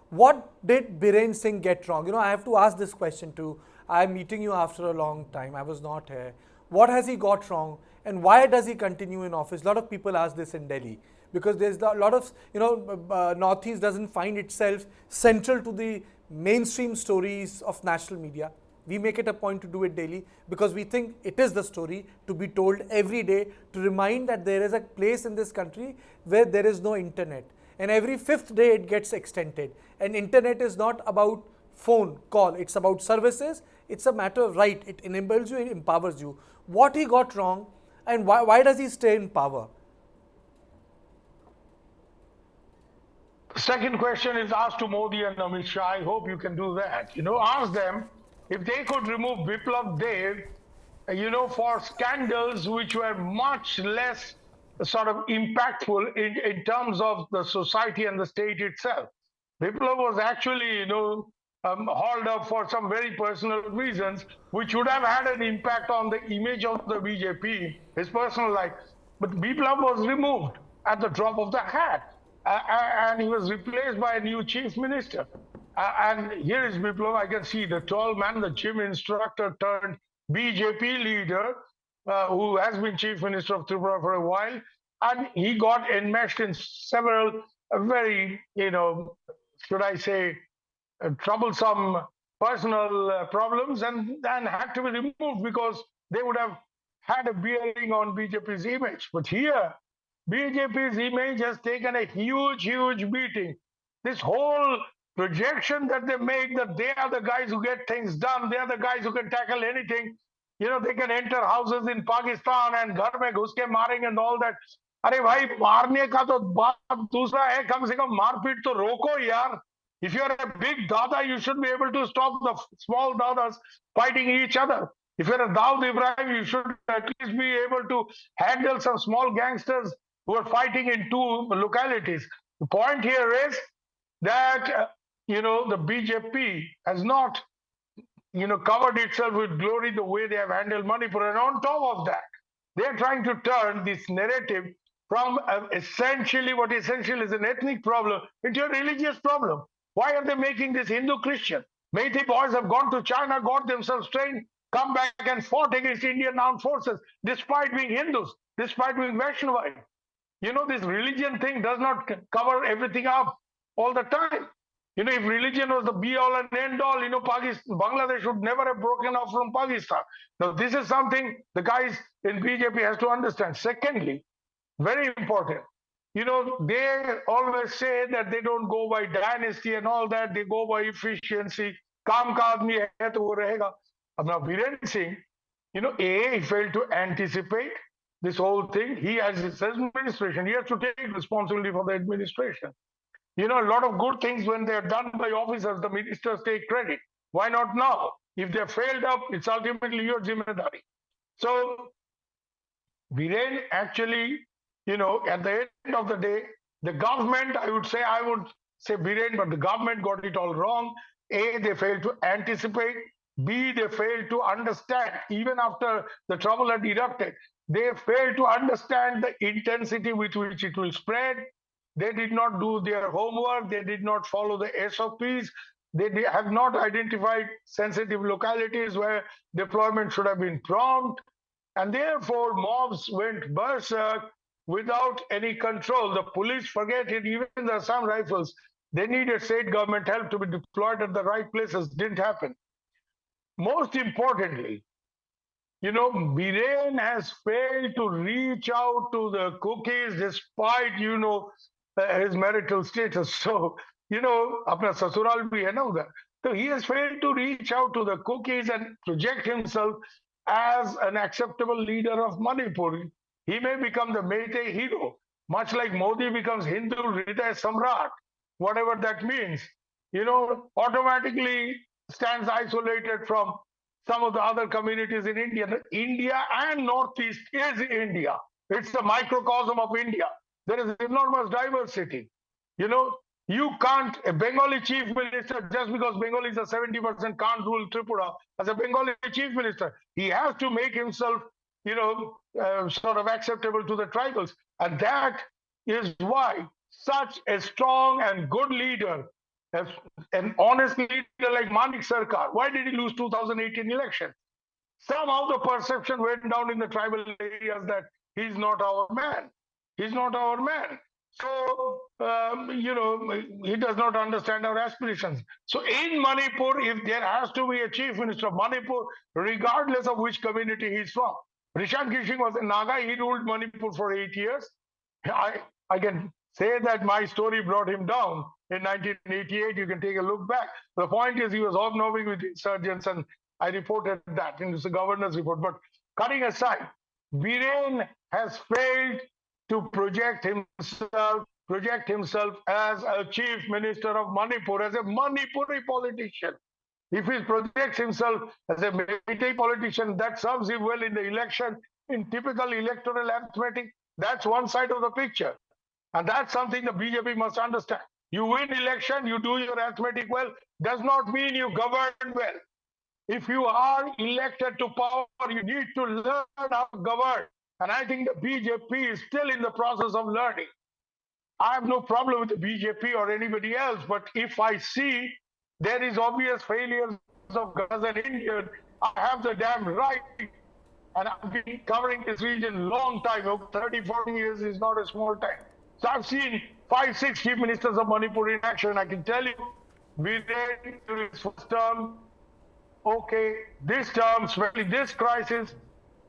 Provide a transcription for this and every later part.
What did Biren Singh get wrong? I have to ask this question too. I'm meeting you after a long time. I was not here. What has he got wrong, and why does he continue in office? A lot of people ask this in Delhi because there's a lot of Northeast doesn't find itself central to the mainstream stories of national media. We make it a point to do it daily because we think it is the story to be told every day to remind that there is a place in this country where there is no internet, and every fifth day it gets extended. And internet is not about phone call, it's about services. It's a matter of right. It enables you, it empowers you. What he got wrong, and why does he stay in power? Second question is asked to Modi and Amit Shah. I hope you can do that. Ask them if they could remove Biplav Dev, for scandals which were much less sort of impactful in terms of the society and the state itself. Biplav was actually, hauled up for some very personal reasons, which would have had an impact on the image of the BJP, his personal life. But Biplav was removed at the drop of the hat, and he was replaced by a new chief minister. And here is Biplav. I can see the tall man, the gym instructor turned BJP leader, who has been chief minister of Tripura for a while, and he got enmeshed in several very, should I say, troublesome personal problems, and had to be removed because they would have had a bearing on BJP's image. But here, BJP's image has taken a huge, huge beating. This whole projection that they make that they are the guys who get things done, they are the guys who can tackle anything. They can enter houses in Pakistan and घर में घुस के मारेंगे and all that. अरे भाई मारने का तो बात दूसरा है, कम से कम मारपीट तो रोको यार. If you're a big dada, you should be able to stop the small dadas fighting each other. If you're a Daud Ibrahim, you should at least be able to handle some small gangsters who are fighting in two localities. The point here is that the BJP has not covered itself with glory the way they have handled Manipur. And on top of that, they are trying to turn this narrative from essentially what essentially is an ethnic problem into a religious problem. Why are they making this Hindu-Christian? Meitei boys have gone to China, got themselves trained, come back and fought against Indian armed forces, despite being Hindus, despite being Vaishnavite. This religion thing does not cover everything up all the time. If religion was the be-all and end-all, Bangladesh would never have broken off from Pakistan. Now, this is something the guys in BJP has to understand. Secondly, very important, they always say that they don't go by dynasty and all that, they go by efficiency. Kaam ka aadmi hai to wo rahega. Now, Biren Singh, he failed to anticipate this whole thing. He has his administration. He has to take responsibility for the administration. A lot of good things when they're done by officers, the ministers take credit. Why not now? If they're failed up, it's ultimately your zimmedari. So, Biren actually, at the end of the day, the government, I would say Biren, but the government got it all wrong. A, they failed to anticipate. B, they failed to understand, even after the trouble had erupted, they failed to understand the intensity with which it will spread. They did not do their homework. They did not follow the SOPs. They have not identified sensitive localities where deployment should have been prompt. And therefore, mobs went berserk without any control. The police, forget it, even the Assam Rifles, they needed state government help to be deployed at the right places. Didn't happen. Most importantly, Biren has failed to reach out to the cookies despite, his marital status. So, apna sasural bhi hai na udhar. So he has failed to reach out to the cookies and project himself as an acceptable leader of Manipur. He may become the Meitei hero, much like Modi becomes Hindu Hriday Samrat, whatever that means. Automatically stands isolated from some of the other communities in India. India and Northeast is India. It's a microcosm of India. There is enormous diversity. You can't, a Bengali chief minister, just because Bengalis are 70%, can't rule Tripura as a Bengali chief minister. He has to make himself, sort of acceptable to the tribals. And that is why such a strong and good leader an honest leader like Manik Sarkar. Why did he lose 2018 election? Somehow the perception went down in the tribal areas that he's not our man. He's not our man. So, he does not understand our aspirations. So, in Manipur, if there has to be a chief minister of Manipur, regardless of which community he's from, Rishad Kishing was a Naga, he ruled Manipur for 8 years. I can say that my story brought him down in 1988. You can take a look back. The point is, he was hobnobbing with insurgents, and I reported that in the governor's report. But cutting aside, Biren has failed to project himself as a chief minister of Manipur, as a Manipuri politician. If he projects himself as a Meitei politician, that serves him well in the election. In typical electoral arithmetic, that's one side of the picture. And that's something the BJP must understand. You win election, you do your arithmetic well, does not mean you govern well. If you are elected to power, you need to learn how to govern. And I think the BJP is still in the process of learning. I have no problem with the BJP or anybody else, but if I see there is obvious failures of as an Indian, I have the damn right. And I've been covering this region long time. 30, 40 years is not a small time. So I've seen 5, 6 chief ministers of Manipur in action. I can tell you, Biren during his first term, okay, this term, especially this crisis,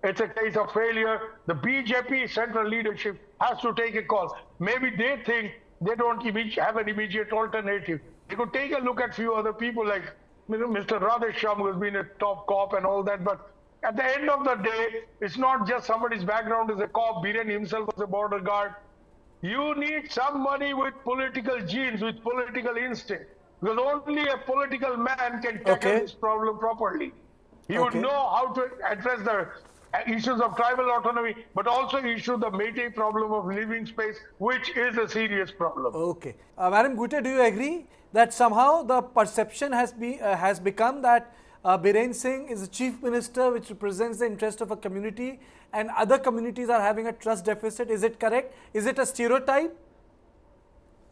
it's a case of failure. The BJP central leadership has to take a call. Maybe they think they don't have an immediate alternative. They could take a look at few other people like Mr. Radhesham, who has been a top cop and all that. But at the end of the day, it's not just somebody's background as a cop. Biren himself was a border guard. You need somebody with political genes, with political instinct, because only a political man can tackle Okay. this problem properly. He would Okay. know how to address the issues of tribal autonomy, but also issue the Meitei problem of living space, which is a serious problem. Okay. Madam Gute, do you agree that somehow the perception has become that Biren Singh is a chief minister which represents the interest of a community and other communities are having a trust deficit? Is it correct? Is it a stereotype?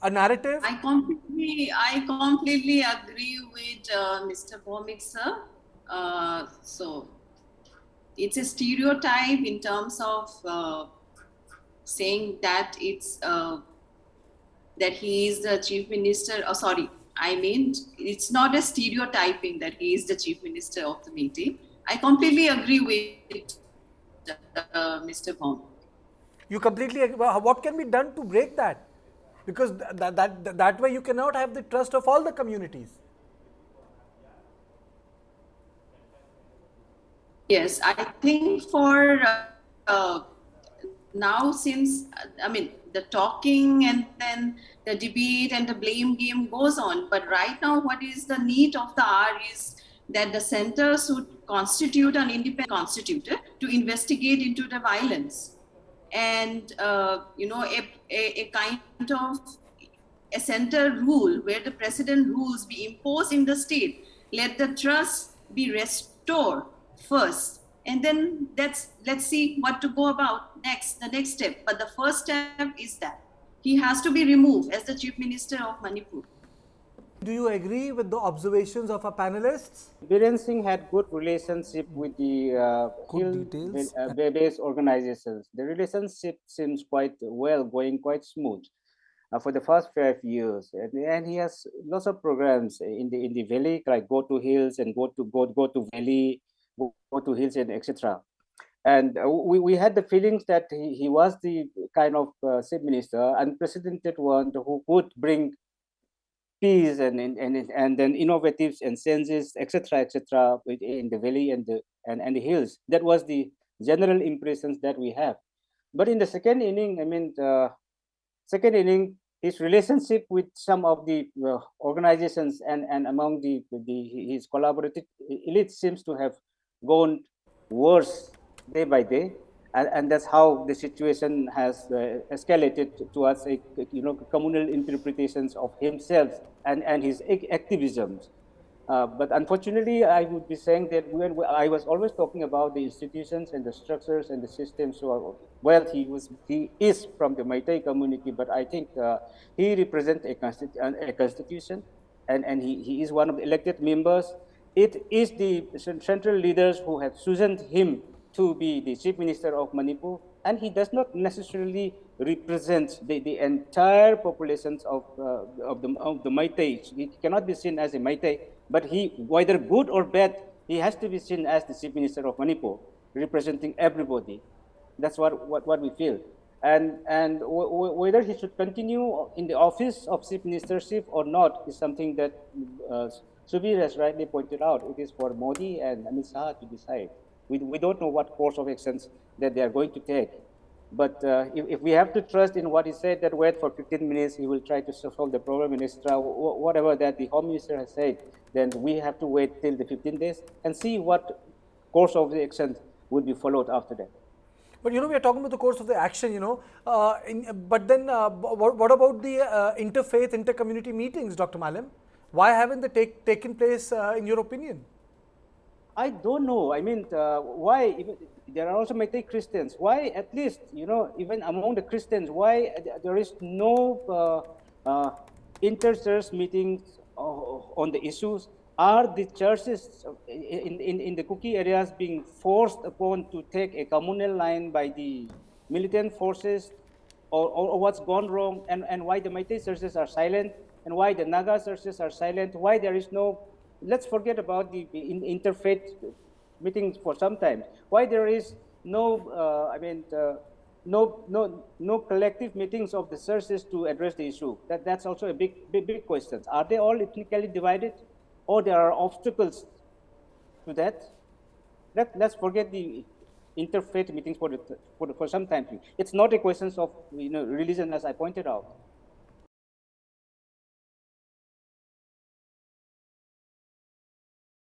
A narrative? I completely agree with Mr. Bhomik sir. So it's a stereotype in terms of saying that it's that he is the chief minister. Oh, sorry, I mean it's not a stereotyping that he is the chief minister of the meeting. I completely agree with Mr. Bhomik. You completely agree. What can be done to break that? Because that way you cannot have the trust of all the communities. Yes, I think for now, since I mean the talking and then the debate and the blame game goes on, but right now, what is the need of the hour is that the center should constitute an independent constituted to investigate into the violence, and a kind of a center rule where the precedent rules be imposed in the state. Let the trust be restored first, and then let's see what to go about next, the next step. But the first step is that he has to be removed as the chief minister of Manipur. Do you agree with the observations of our panelists? Biren Singh had good relationship with the hill-based organizations. The relationship seems quite well, going quite smooth for the first 5 years, and he has lots of programs in the valley, like go to hills and go to valley, go to hills and etc. And we had the feelings that he was the kind of chief minister, unprecedented one who could bring peace and then innovatives and senses, etc., in the valley and the hills. That was the general impressions that we have. But in the second inning, his relationship with some of the organizations and among his collaborative elite seems to have gone worse day by day. And that's how the situation has escalated towards communal interpretations of himself and his activisms. But unfortunately, I would be saying that I was always talking about the institutions and the structures and the systems. So, well, he is from the Meitei community, but I think he represents a constitution. and he is one of the elected members. It is the central leaders who have chosen him to be the chief minister of Manipur, and he does not necessarily represent the entire populations of the Meitei. He cannot be seen as a Meitei, but he, whether good or bad, he has to be seen as the chief minister of Manipur, representing everybody. That's what we feel. And whether he should continue in the office of chief ministership or not is something that Subir has rightly pointed out. It is for Modi and Amit Shah to decide. We don't know what course of actions that they are going to take. But if we have to trust in what he said, that wait for 15 minutes, he will try to solve the problem in extra, whatever that the Home Minister has said, then we have to wait till the 15 days and see what course of the actions will be followed after that. But we are talking about the course of the action, but then what about the interfaith, intercommunity meetings, Dr. Malam? Why haven't they taken place, in your opinion? I don't know. I mean, why? Even, there are also Meitei Christians. Why, at least, even among the Christians, why there is no inter-church meetings on the issues? Are the churches in the Kuki areas being forced upon to take a communal line by the militant forces, or what's gone wrong, and why the Meitei churches are silent, and why the Naga churches are silent? Why there is no? Let's forget about the interfaith meetings for some time. Why there is no? No collective meetings of the churches to address the issue. That's also a big question. Are they all ethnically divided, or there are obstacles to that? Let's forget the interfaith meetings for some time. It's not a question of religion, as I pointed out.